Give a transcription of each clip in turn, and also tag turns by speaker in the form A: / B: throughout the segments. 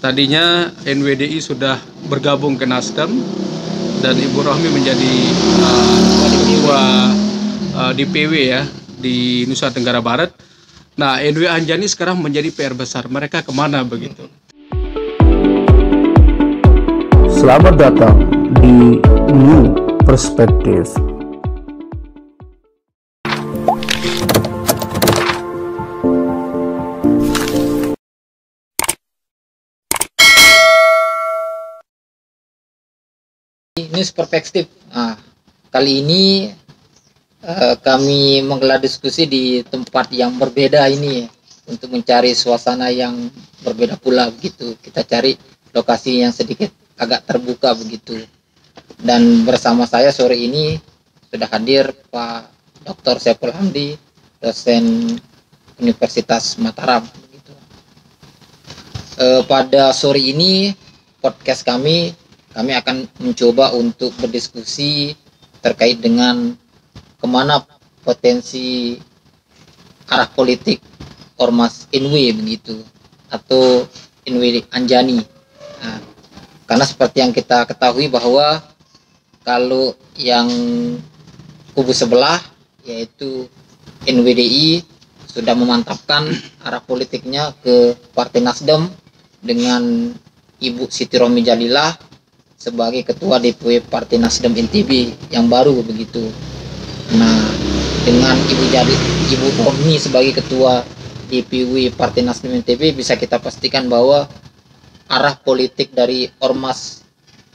A: Tadinya NWDI sudah bergabung ke Nasdem dan Ibu Rohmi menjadi ketua DPW ya di Nusa Tenggara Barat. Nah, NW Anjani sekarang menjadi PR besar. Mereka kemana begitu?
B: Selamat datang di New Perspective.
C: News Perspektif. Nah, kali ini kami menggelar diskusi di tempat yang berbeda ini untuk mencari suasana yang berbeda pula begitu. Kita cari lokasi yang sedikit agak terbuka begitu. Dan bersama saya sore ini sudah hadir Pak Dr. Saiful Hamdi, dosen Universitas Mataram begitu. Pada sore ini podcast kami akan mencoba untuk berdiskusi terkait dengan kemana potensi arah politik Ormas NW begitu, atau NW Anjani. Nah, karena seperti yang kita ketahui bahwa kalau yang kubu sebelah yaitu NWDI sudah memantapkan arah politiknya ke Partai Nasdem dengan Ibu Siti Rohmi Jalilah sebagai ketua DPW Partai Nasdem NTB yang baru begitu. Nah, dengan Ibu Rohmi sebagai ketua DPW Partai Nasdem NTB, bisa kita pastikan bahwa arah politik dari Ormas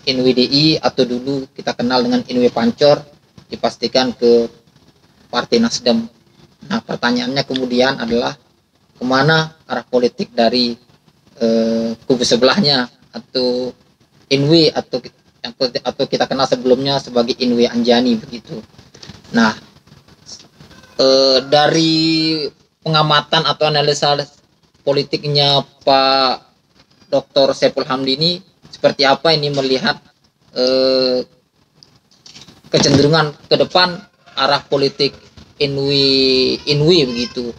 C: NWDI atau dulu kita kenal dengan NW Pancor dipastikan ke Partai Nasdem. Nah, pertanyaannya kemudian adalah kemana arah politik dari kubu sebelahnya atau NW atau kita kenal sebelumnya sebagai NW Anjani begitu. Nah, dari pengamatan atau analisa politiknya Pak Dr. Saiful Hamdi ini seperti apa ini melihat kecenderungan ke depan arah politik NW begitu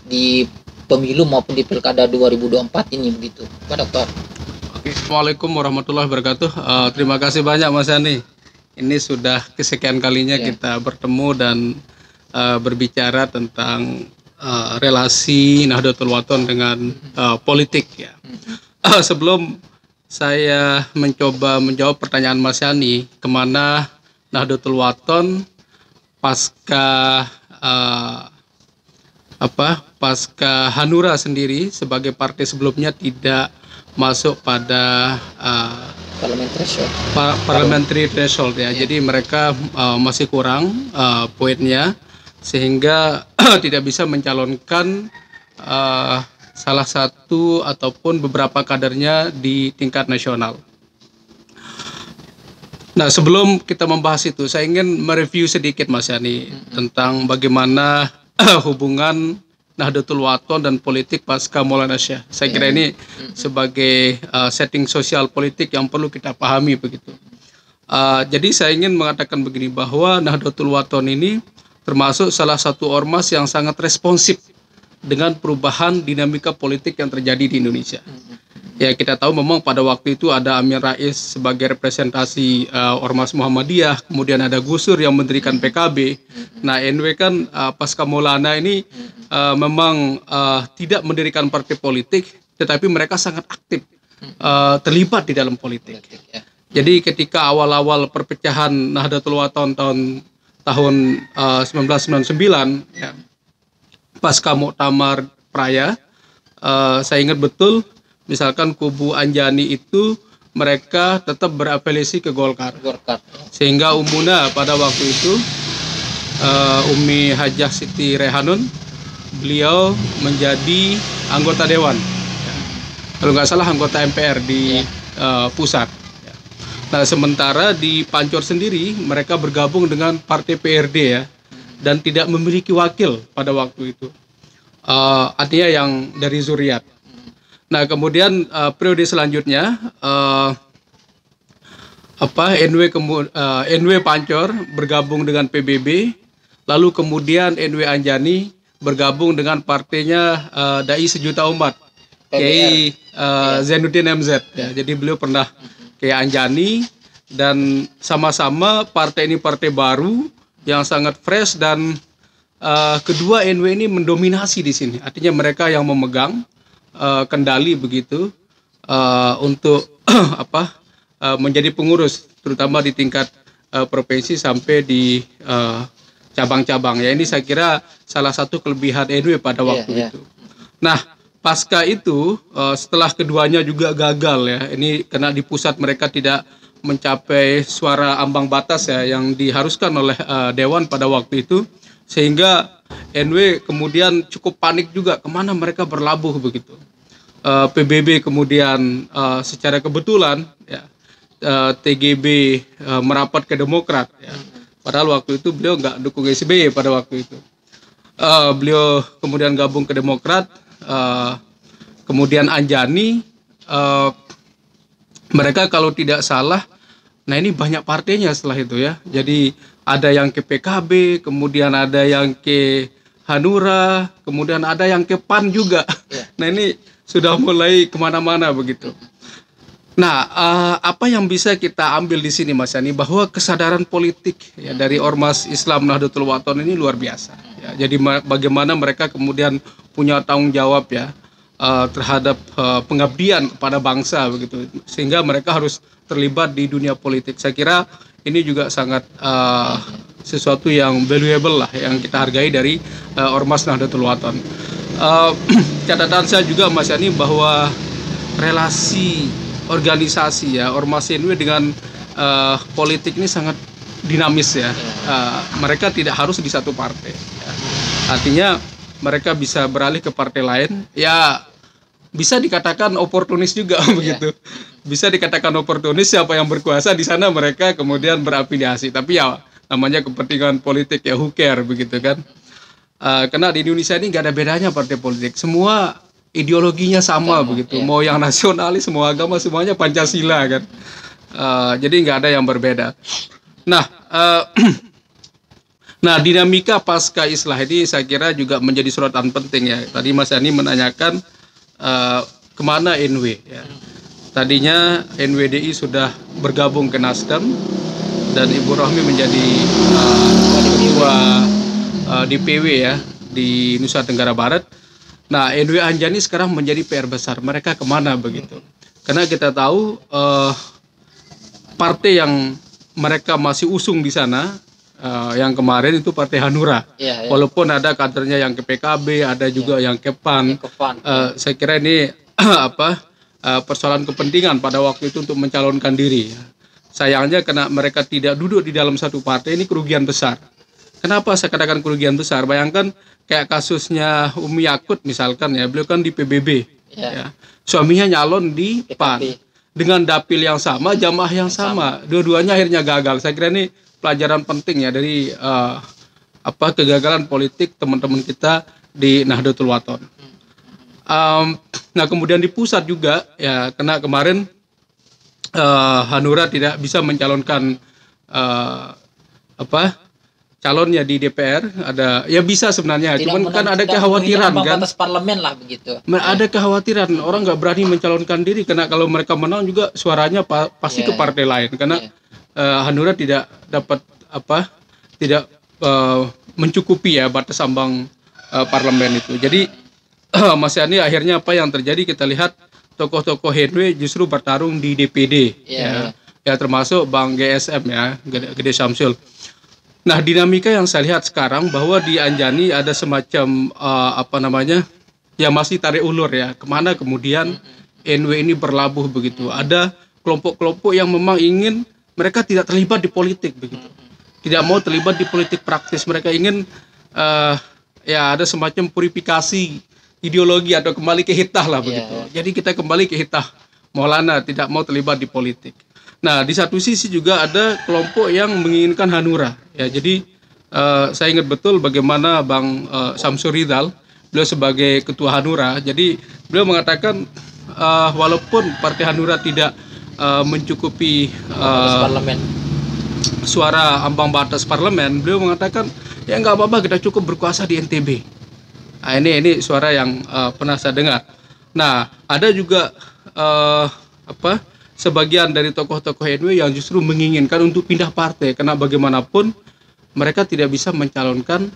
C: di pemilu maupun di Pilkada 2024 ini begitu, Pak Dokter.
A: Assalamualaikum warahmatullahi wabarakatuh. Terima kasih banyak Mas Yani. Ini sudah kesekian kalinya kita bertemu dan berbicara tentang relasi Nahdlatul Wathon dengan politik ya. Sebelum saya mencoba menjawab pertanyaan Mas Yani, kemana Nahdlatul Wathon pasca Hanura sendiri sebagai partai sebelumnya tidak masuk pada parliamentary threshold ya. Jadi mereka masih kurang poinnya sehingga tidak bisa mencalonkan salah satu ataupun beberapa kadernya di tingkat nasional. Nah, sebelum kita membahas itu, saya ingin mereview sedikit Mas Yani tentang bagaimana hubungan Nahdlatul Wathon dan politik pasca Maulana Syekh. Saya kira ini sebagai setting sosial politik yang perlu kita pahami begitu. Jadi saya ingin mengatakan begini, bahwa Nahdlatul Wathon ini termasuk salah satu ormas yang sangat responsif dengan perubahan dinamika politik yang terjadi di Indonesia. Ya, kita tahu memang pada waktu itu ada Amin Rais sebagai representasi Ormas Muhammadiyah, kemudian ada Gus Dur yang mendirikan PKB. Nah, NW kan pasca Maulana ini memang tidak mendirikan partai politik, tetapi mereka sangat aktif terlibat di dalam politik. Jadi ketika awal-awal perpecahan Nahdlatul Wathon tahun 1999 ya, pasca Muktamar Praya, saya ingat betul, misalkan kubu Anjani itu mereka tetap berafiliasi ke Golkar. Sehingga Umuna pada waktu itu Umi Hajah Siti Rehanun, beliau menjadi anggota dewan, kalau nggak salah anggota MPR di pusat. Nah, sementara di Pancor sendiri mereka bergabung dengan partai PRD ya, dan tidak memiliki wakil pada waktu itu. Artinya yang dari Zuriat. Nah, kemudian periode selanjutnya NW Pancor bergabung dengan PBB, lalu kemudian NW Anjani bergabung dengan partainya Dai Sejuta Umat, Kiai Zainuddin MZ ya. Jadi beliau pernah ke Anjani dan sama-sama partai ini partai baru yang sangat fresh dan kedua NW ini mendominasi di sini. Artinya mereka yang memegang kendali begitu untuk menjadi pengurus terutama di tingkat provinsi sampai di cabang-cabang ya. Ini saya kira salah satu kelebihan NW pada waktu itu. Nah, pasca itu setelah keduanya juga gagal ya. Ini karena di pusat mereka tidak mencapai suara ambang batas ya yang diharuskan oleh Dewan pada waktu itu, sehingga NW kemudian cukup panik juga kemana mereka berlabuh begitu. PBB kemudian secara kebetulan ya TGB merapat ke Demokrat ya. Padahal waktu itu beliau nggak dukung SBY pada waktu itu. Beliau kemudian gabung ke Demokrat, kemudian Anjani, mereka kalau tidak salah, nah ini banyak partainya setelah itu ya. Jadi ada yang ke PKB, kemudian ada yang ke Hanura, kemudian ada yang ke PAN juga. Nah ini sudah mulai kemana-mana begitu. Nah, apa yang bisa kita ambil di sini Mas Yani, bahwa kesadaran politik ya dari Ormas Islam Nahdlatul Wathon ini luar biasa. Ya, jadi bagaimana mereka kemudian punya tanggung jawab ya terhadap pengabdian kepada bangsa begitu, sehingga mereka harus terlibat di dunia politik. Saya kira ini juga sangat sesuatu yang valuable lah yang kita hargai dari Ormas Nahdlatul Wathon. Catatan saya juga Mas Yani bahwa relasi organisasi ya Ormas NW dengan politik ini sangat dinamis ya. Mereka tidak harus di satu partai ya. Artinya mereka bisa beralih ke partai lain ya, bisa dikatakan oportunis juga begitu. Bisa dikatakan oportunis, siapa yang berkuasa di sana mereka kemudian berafiliasi, tapi ya namanya kepentingan politik ya, who care begitu kan. Karena di Indonesia ini nggak ada bedanya partai politik, semua ideologinya sama begitu, mau yang nasionalis, mau agama, semuanya Pancasila kan. Jadi nggak ada yang berbeda. Nah, nah dinamika pasca Islah ini saya kira juga menjadi sorotan penting ya. Tadi Mas Yani menanyakan kemana NW ya. Tadinya NWDI sudah bergabung ke Nasdem dan Ibu Rohmi menjadi ketua DPW ya di Nusa Tenggara Barat. Nah, NW Anjani sekarang menjadi PR besar. Mereka kemana begitu? Karena kita tahu partai yang mereka masih usung di sana, yang kemarin itu Partai Hanura. Walaupun ada kadernya yang ke PKB, ada juga yang ke PAN. Saya kira ini persoalan kepentingan pada waktu itu untuk mencalonkan diri. Sayangnya karena mereka tidak duduk di dalam satu partai, ini kerugian besar. Kenapa saya katakan kerugian besar? Bayangkan kayak kasusnya Umi Yakut misalkan ya, beliau kan di PBB ya. Suaminya nyalon di PAN dengan dapil yang sama, jamaah yang sama, dua-duanya akhirnya gagal. Saya kira ini pelajaran penting ya dari kegagalan politik teman-teman kita di Nahdlatul Wathon. Nah kemudian di pusat juga ya, karena kemarin Hanura tidak bisa mencalonkan calonnya di DPR, ada ya bisa sebenarnya, cuman kan ada kekhawatiran kan, batas
C: parlemen lah begitu.
A: Ada kekhawatiran orang nggak berani mencalonkan diri karena kalau mereka menang juga suaranya pasti ke partai lain, karena Hanura tidak dapat tidak mencukupi ya batas ambang parlemen itu. Jadi Mas Yani, akhirnya apa yang terjadi kita lihat tokoh-tokoh NW justru bertarung di DPD ya termasuk Bang GSM ya, Gede Samsul. Nah dinamika yang saya lihat sekarang bahwa di Anjani ada semacam ya masih tarik ulur ya, kemana kemudian NW ini berlabuh begitu. Ada kelompok-kelompok yang memang ingin mereka tidak terlibat di politik begitu, tidak mau terlibat di politik praktis. Mereka ingin ya ada semacam purifikasi ideologi atau kembali ke hitah lah begitu. Jadi kita kembali ke hitah Maulana, tidak mau terlibat di politik. Nah, di satu sisi juga ada kelompok yang menginginkan Hanura. Ya, jadi saya ingat betul bagaimana Bang Samsur Rizal, beliau sebagai ketua Hanura. Jadi beliau mengatakan walaupun Partai Hanura tidak mencukupi suara ambang batas parlemen, beliau mengatakan ya nggak apa-apa, kita cukup berkuasa di NTB. Nah, ini suara yang pernah saya dengar. Nah, ada juga sebagian dari tokoh-tokoh NU yang justru menginginkan untuk pindah partai karena bagaimanapun mereka tidak bisa mencalonkan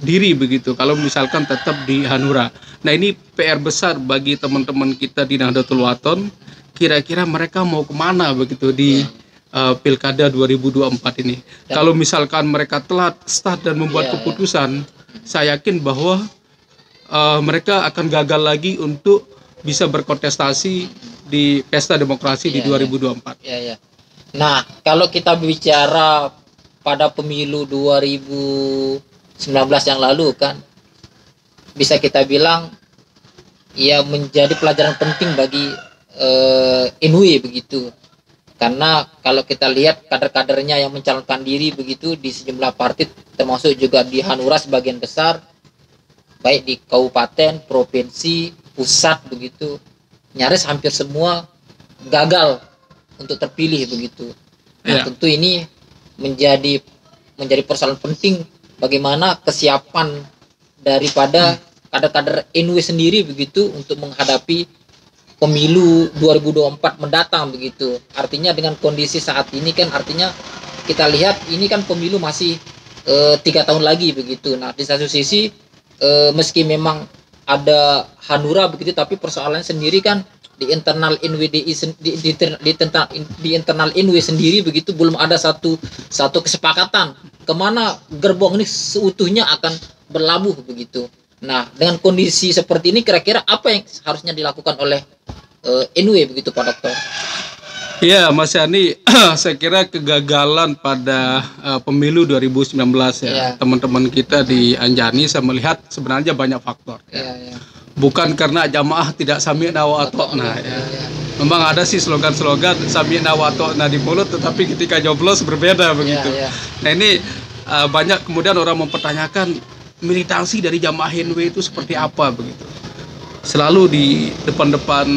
A: diri begitu kalau misalkan tetap di Hanura. Nah, ini PR besar bagi teman-teman kita di Nahdlatul Wathon. Kira-kira mereka mau kemana begitu di Pilkada 2024 ini. Kalau misalkan mereka telat start dan membuat keputusan, saya yakin bahwa mereka akan gagal lagi untuk bisa berkontestasi di pesta demokrasi di 2024.
C: Nah, kalau kita bicara pada pemilu 2019 yang lalu kan, bisa kita bilang ya menjadi pelajaran penting bagi NW begitu. Karena kalau kita lihat kader-kadernya yang mencalonkan diri begitu di sejumlah partai, termasuk juga di Hanura sebagian besar, baik di kabupaten, provinsi, pusat begitu, nyaris hampir semua gagal untuk terpilih begitu. Nah, tentu ini menjadi persoalan penting bagaimana kesiapan daripada kader-kader NW sendiri begitu untuk menghadapi pemilu 2024 mendatang begitu. Artinya dengan kondisi saat ini kan artinya kita lihat ini kan pemilu masih 3 tahun lagi begitu. Nah, di satu sisi meski memang ada Hanura begitu, tapi persoalannya sendiri kan di internal NWDI di internal NW sendiri begitu belum ada satu kesepakatan kemana gerbong ini seutuhnya akan berlabuh begitu. Nah, dengan kondisi seperti ini kira-kira apa yang harusnya dilakukan oleh NW begitu Pak Dokter?
A: Ya, Mas Yani, saya kira kegagalan pada pemilu 2019 ya, teman-teman kita di Anjani saya melihat sebenarnya banyak faktor. Bukan karena jamaah tidak sami'na wa ata'na ya. Memang ada sih slogan-slogan sami'na wa ata'na di mulut, tetapi ketika nyoblos berbeda begitu. Nah, ini banyak kemudian orang mempertanyakan militansi dari jamaah NW itu seperti apa begitu. Selalu di depan-depan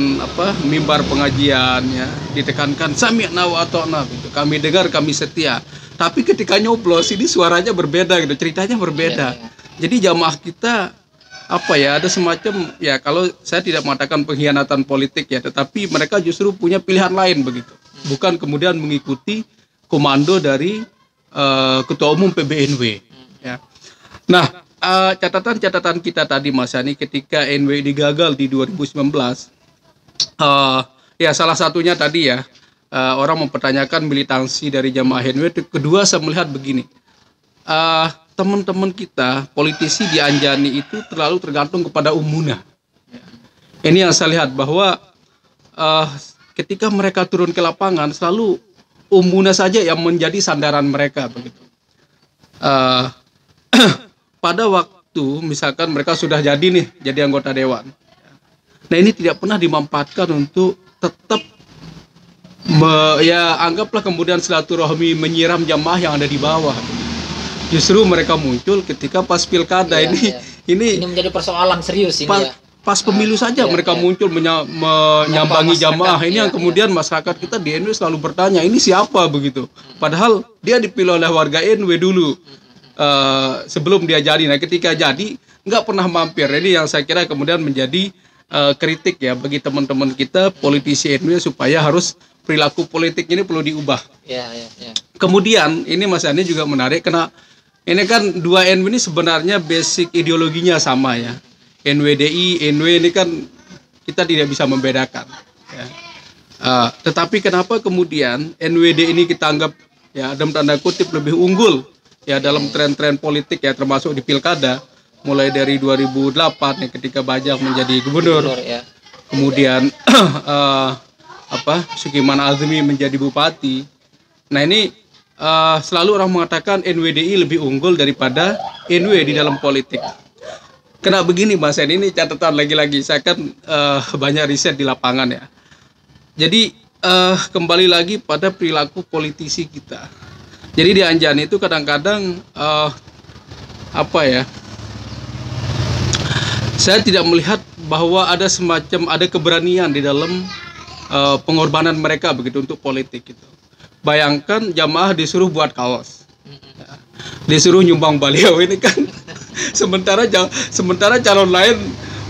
A: mimbar pengajian ya ditekankan sami'na wa ata'na gitu. Kami dengar, kami setia. Tapi ketika nyoblos ini suaranya berbeda gitu, ceritanya berbeda. Jadi jamaah kita ada semacam ya, kalau saya tidak mengatakan pengkhianatan politik ya, tetapi mereka justru punya pilihan lain begitu. Bukan kemudian mengikuti komando dari Ketua Umum PBNW ya. Nah, catatan-catatan kita tadi Mas Yani ketika NW digagal di 2019 ya salah satunya tadi ya orang mempertanyakan militansi dari jamaah NW. Kedua, saya melihat begini, teman-teman kita politisi di Anjani itu terlalu tergantung kepada Ummuna. Ini yang saya lihat bahwa ketika mereka turun ke lapangan selalu Ummuna saja yang menjadi sandaran mereka begitu. Pada waktu misalkan mereka sudah jadi anggota dewan. Nah, ini tidak pernah dimanfaatkan untuk tetap anggaplah kemudian silaturahmi menyiram jamaah yang ada di bawah. Justru mereka muncul ketika pas pilkada ini menjadi persoalan serius ini pas pemilu saja mereka muncul menyambangi jamaah ini yang kemudian masyarakat kita di NW selalu bertanya ini siapa begitu. Padahal dia dipilih oleh warga NW dulu. Sebelum dia jadi, nah ketika jadi nggak pernah mampir. Ini yang saya kira kemudian menjadi kritik ya bagi teman-teman kita politisi NW supaya harus perilaku politik ini perlu diubah. Kemudian ini Mas Yani juga menarik karena ini kan dua NW ini sebenarnya basic ideologinya sama ya. NWDI, NW ini kan kita tidak bisa membedakan. Ya. Tetapi kenapa kemudian NWD ini kita anggap ya dalam tanda kutip lebih unggul ya dalam tren-tren politik ya, termasuk di pilkada mulai dari 2008 ya, ketika Bajang menjadi gubernur, kemudian Sukiman Azmi menjadi bupati. Nah, ini selalu orang mengatakan NWDI lebih unggul daripada NW di dalam politik. Karena begini Mas Hen, ini catatan lagi-lagi saya kan banyak riset di lapangan ya. Jadi kembali lagi pada perilaku politisi kita. Jadi di Anjani itu kadang-kadang saya tidak melihat bahwa ada keberanian di dalam pengorbanan mereka begitu untuk politik itu. Bayangkan jamaah disuruh buat kaos, disuruh nyumbang baliho ini kan, sementara calon lain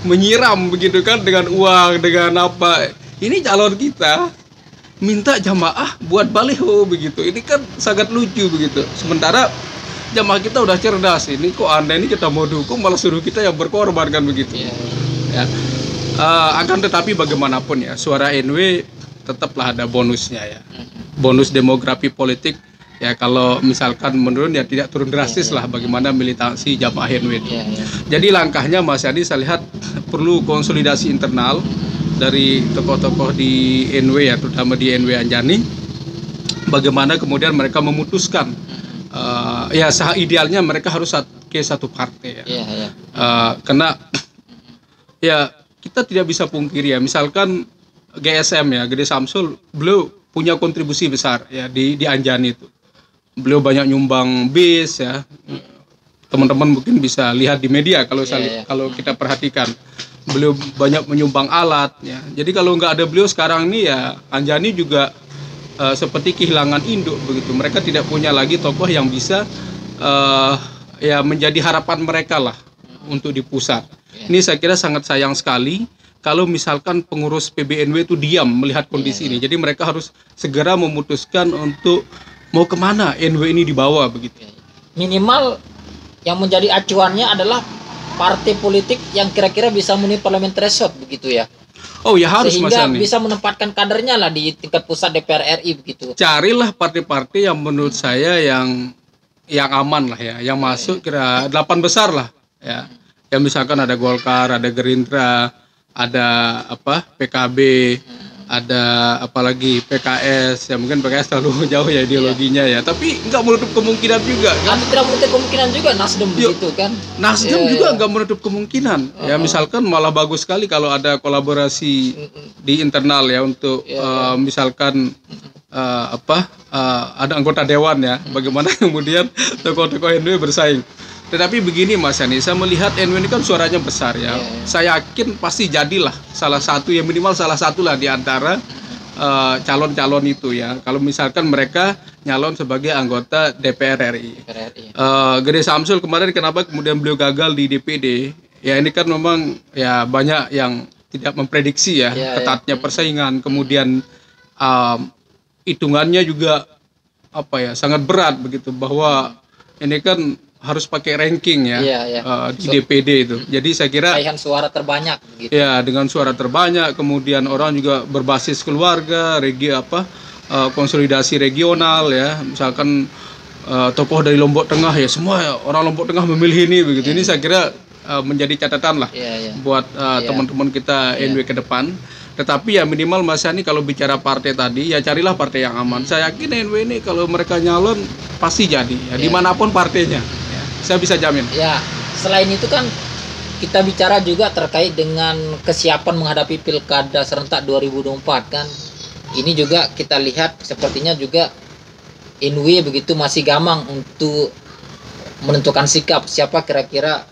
A: menyiram begitu kan dengan uang, dengan apa. Ini calon kita minta jamaah buat baliho begitu. Ini kan sangat lucu begitu. Sementara jamaah kita udah cerdas, ini kok Anda ini kita mau dukung malah suruh kita yang berkorban kan begitu. Ya. Akan tetapi bagaimanapun ya, suara NW tetaplah ada bonusnya ya. Bonus demografi politik ya, kalau misalkan menurun ya tidak turun drastis lah bagaimana militansi jamaah NW itu. Jadi langkahnya Mas Yani saya lihat perlu konsolidasi internal dari tokoh-tokoh di NW ya, terutama di NW Anjani. Bagaimana kemudian mereka memutuskan ya idealnya mereka harus ke satu partai ya. Karena ya kita tidak bisa pungkiri ya, misalkan GSM ya, Gede Samsul, beliau punya kontribusi besar ya di Anjani itu. Beliau banyak nyumbang bis ya. Teman-teman mungkin bisa lihat di media kalau kalau kita perhatikan. Beliau banyak menyumbang alat ya. Jadi kalau nggak ada beliau sekarang ini ya Anjani juga seperti kehilangan induk begitu. Mereka tidak punya lagi tokoh yang bisa ya menjadi harapan mereka lah untuk di pusat. Ini saya kira sangat sayang sekali kalau misalkan pengurus PBNW itu diam melihat kondisi ini. Jadi mereka harus segera memutuskan untuk mau kemana NW ini dibawa begitu.
C: Minimal yang menjadi acuannya adalah partai politik yang kira-kira bisa memenuhi parliamentary threshold begitu ya.
A: Oh ya harus Mas
C: sehingga
A: Yani.
C: bisa menempatkan kadernya lah di tingkat pusat DPR RI begitu.
A: Carilah partai-partai yang menurut saya yang aman lah ya, yang masuk kira 8 besar lah ya. Ya misalkan ada Golkar, ada Gerindra, ada PKB, ada apalagi PKS ya, mungkin PKS terlalu jauh ya ideologinya ya, tapi nggak menutup kemungkinan juga kan.
C: Tidak menutup kemungkinan juga Nasdem begitu kan.
A: Nasdem juga nggak menutup kemungkinan ya, misalkan malah bagus sekali kalau ada kolaborasi di internal ya untuk misalkan ada anggota dewan ya, bagaimana kemudian tokoh-tokoh NW bersaing. Tetapi begini Mas Yani, saya melihat NW ini kan suaranya besar ya. Saya yakin pasti jadilah salah satu, ya minimal salah satu lah di antara calon-calon itu ya. Kalau misalkan mereka nyalon sebagai anggota DPR RI. Gede Samsul kemarin kenapa kemudian beliau gagal di DPD? Ya ini kan memang ya banyak yang tidak memprediksi ya ketatnya persaingan. Kemudian hitungannya juga sangat berat begitu, bahwa ini kan harus pakai ranking ya di DPD itu. Jadi saya kira
C: raihan suara terbanyak gitu.
A: Ya, dengan suara terbanyak, kemudian orang juga berbasis keluarga, konsolidasi regional ya. Misalkan tokoh dari Lombok Tengah ya, semua orang Lombok Tengah memilih ini begitu. Ini saya kira menjadi catatan lah buat teman-teman kita NW ke depan. Tetapi ya minimal Mas Yani kalau bicara partai tadi ya carilah partai yang aman. Saya yakin NW ini kalau mereka nyalon pasti jadi ya, dimanapun partainya. Saya bisa jamin. Ya,
C: selain itu kan kita bicara juga terkait dengan kesiapan menghadapi Pilkada serentak 2024 kan. Ini juga kita lihat sepertinya juga NW begitu masih gamang untuk menentukan sikap siapa kira-kira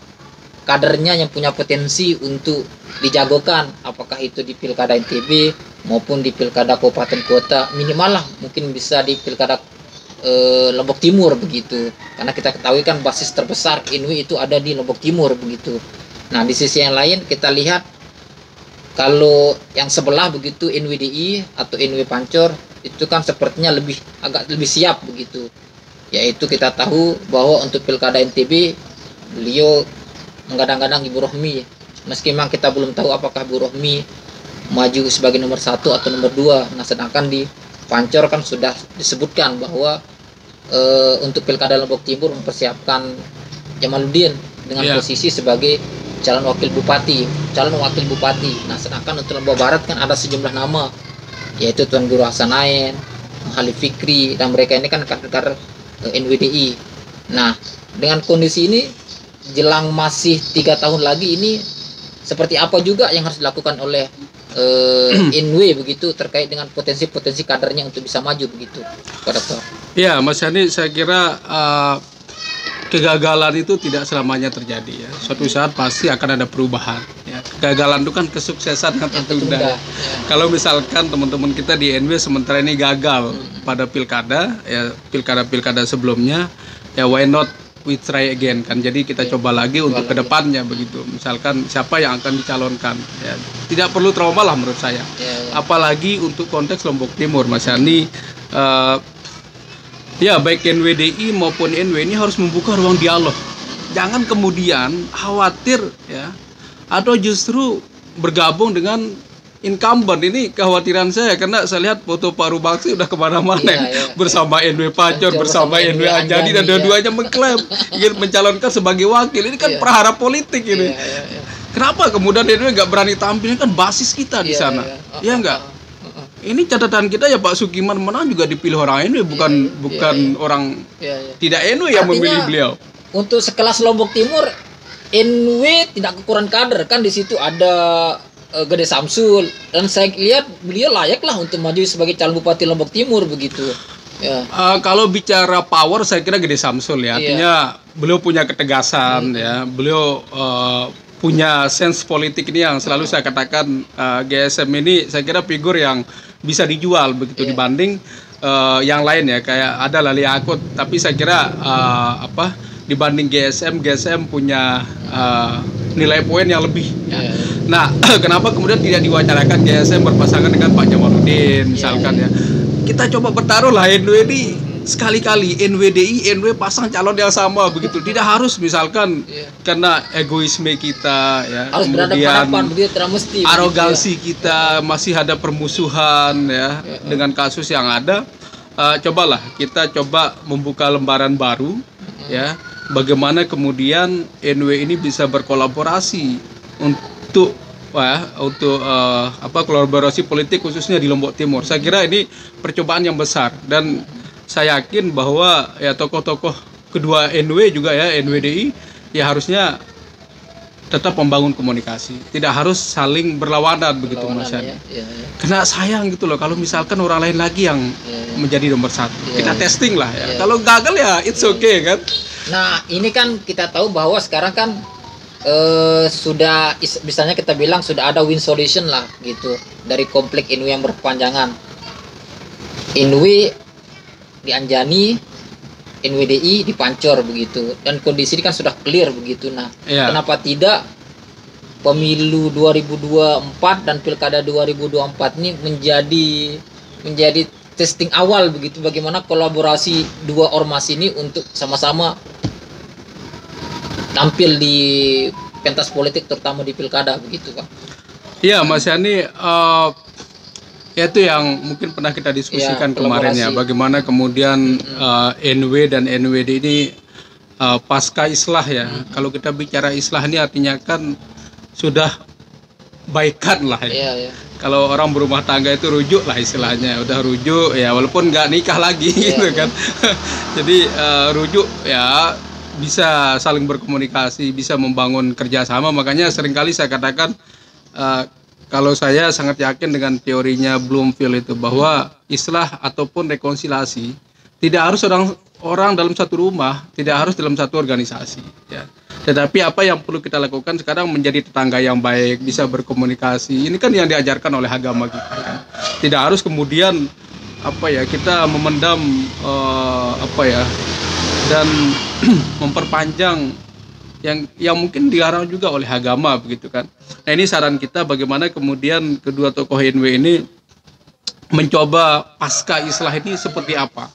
C: kadernya yang punya potensi untuk dijagokan, apakah itu di Pilkada NTB maupun di Pilkada Kabupaten Kota. Minimal lah mungkin bisa di Pilkada Lombok Timur begitu, karena kita ketahui kan basis terbesar NW itu ada di Lombok Timur begitu. Nah di sisi yang lain kita lihat kalau yang sebelah begitu NWDI atau NW Pancor itu kan sepertinya agak lebih siap begitu, yaitu kita tahu bahwa untuk Pilkada NTB beliau menggadang-gadang Ibu Rohmi, meski memang kita belum tahu apakah Ibu Rohmi maju sebagai nomor 1 atau nomor 2. Nah sedangkan di Pancor kan sudah disebutkan bahwa untuk Pilkada Lombok Timur mempersiapkan Jamaluddin dengan posisi sebagai calon wakil bupati. Nah sedangkan untuk Lombok Barat kan ada sejumlah nama, yaitu Tuan Guru Hasanain, Halif Fikri, dan mereka ini kan kader NWDI. Nah dengan kondisi ini jelang masih 3 tahun lagi ini, seperti apa juga yang harus dilakukan oleh NW begitu terkait dengan potensi-potensi kadernya untuk bisa maju begitu, Pak Dokter?
A: Ya, Mas Yani, saya kira kegagalan itu tidak selamanya terjadi ya. Suatu saat pasti akan ada perubahan. Ya. Kegagalan itu kan kesuksesan yang tertunda. Ya. Kalau misalkan teman-teman kita di NW sementara ini gagal pada pilkada, ya pilkada sebelumnya, ya why not we try again kan. Jadi kita coba lagi untuk kedepannya begitu. Misalkan siapa yang akan dicalonkan. Ya, tidak perlu trauma lah menurut saya. Apalagi untuk konteks Lombok Timur, Mas Yani. Ya baik NWDI maupun NW ini harus membuka ruang dialog. Jangan kemudian khawatir ya, atau justru bergabung dengan incumbent. Ini kekhawatiran saya karena saya lihat foto Pak Rubaksi udah kemana-mana bersama NW Pacor, bersama NW Anjani, dan dua-duanya mengklaim ingin mencalonkan sebagai wakil. Ini kan perhara politik ini. Kenapa kemudian NW nggak berani tampil? Ini kan basis kita di sana, ya nggak? Ini catatan kita ya, Pak Sukiman menang juga dipilih orang NW, bukan orang tidak NW yang memilih beliau.
C: Untuk sekelas Lombok Timur, NW tidak kekurangan kader kan, di situ ada Gede Samsul, dan saya lihat beliau layak lah untuk maju sebagai calon Bupati Lombok Timur begitu. Ya.
A: Kalau bicara power, saya kira Gede Samsul ya. Artinya beliau punya ketegasan ya. Beliau punya sense politik ini yang selalu saya katakan, GSM ini saya kira figur yang bisa dijual begitu dibanding yang lain ya, kayak ada Lali Akut. Tapi saya kira dibanding GSM punya nilai poin yang lebih. Ya. Nah, kenapa kemudian tidak diwacanakan GSM berpasangan dengan Pak Jamaludin misalkan ya? Kita coba bertaruh lah, NW ini sekali-kali NWDI, NW pasang calon yang sama begitu. Tidak harus misalkan karena egoisme kita ya,
C: harus
A: kemudian
C: mesti
A: arogansi kita, masih ada permusuhan ya dengan kasus yang ada. Cobalah kita coba membuka lembaran baru ya. Bagaimana kemudian NW ini bisa berkolaborasi untuk kolaborasi politik khususnya di Lombok Timur. Saya kira ini percobaan yang besar, dan saya yakin bahwa ya tokoh-tokoh kedua NW juga ya, NWDI ya harusnya tetap membangun komunikasi, tidak harus saling berlawanan begitu Mas Yani. Karena sayang gitu loh kalau misalkan orang lain lagi yang menjadi nomor satu. Kita testing lah ya. Kalau gagal ya it's okay kan.
C: Nah ini kan kita tahu bahwa sekarang kan sudah misalnya kita bilang sudah ada win solution lah gitu dari konflik NW yang berkepanjangan. NW di Anjani, NWDI di Pancor begitu, dan kondisi ini kan sudah clear begitu. Nah, kenapa tidak pemilu 2024 dan pilkada 2024 ini menjadi testing awal begitu, bagaimana kolaborasi dua ormas ini untuk sama-sama tampil di pentas politik terutama di pilkada begitu, Pak.
A: Iya, Mas Yani, itu yang mungkin pernah kita diskusikan kemarin ya, bagaimana kemudian NW dan NWD ini pasca islah ya. Kalau kita bicara islah ini artinya kan sudah baikan lah ya. Kalau orang berumah tangga itu rujuk lah istilahnya, udah rujuk ya, walaupun nggak nikah lagi gitu kan. Jadi rujuk ya, bisa saling berkomunikasi, bisa membangun kerjasama. Makanya seringkali saya katakan, kalau saya sangat yakin dengan teorinya Bloomfield itu, bahwa islah ataupun rekonsiliasi tidak harus orang dalam satu rumah, tidak harus dalam satu organisasi ya. Tetapi apa yang perlu kita lakukan sekarang menjadi tetangga yang baik, bisa berkomunikasi. Ini kan yang diajarkan oleh agama kita kan. Tidak harus kemudian kita memendam dan memperpanjang yang mungkin dilarang juga oleh agama begitu kan. Nah ini saran kita, bagaimana kemudian kedua tokoh NW ini mencoba pasca islah ini seperti apa.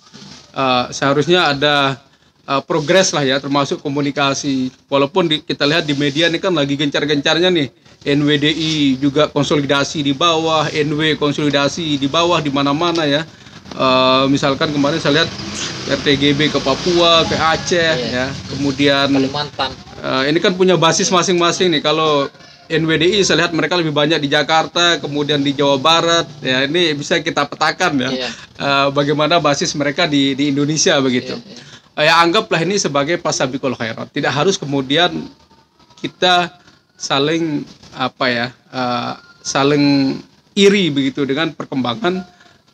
A: Seharusnya ada progres lah ya, termasuk komunikasi. Walaupun kita lihat di media ini kan lagi gencar-gencarnya nih, NWDI juga konsolidasi di bawah, NW konsolidasi di bawah di mana-mana ya. Misalkan kemarin saya lihat RTGB ke Papua, ke Aceh ya, kemudian
C: Kalimantan.
A: Ini kan punya basis masing-masing nih. Kalau NWDI saya lihat mereka lebih banyak di Jakarta, kemudian di Jawa Barat ya. Ini bisa kita petakan ya, bagaimana basis mereka di Indonesia begitu. Ya anggaplah ini sebagai pasabikul khairat. Tidak harus kemudian kita saling saling iri begitu dengan perkembangan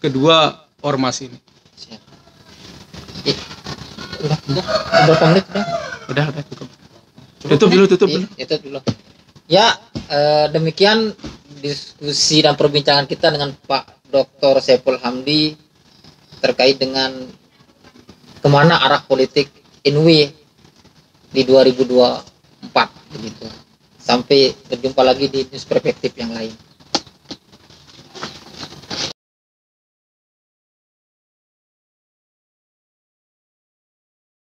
A: kedua ormas ini.
C: Berapa menit udah?
A: Udah cukup. Tutup dulu.
C: Ya, demikian diskusi dan perbincangan kita dengan Pak Dr. Saiful Hamdi terkait dengan kemana arah politik NW di 2024 begitu. Sampai berjumpa lagi di news perspektif yang lain.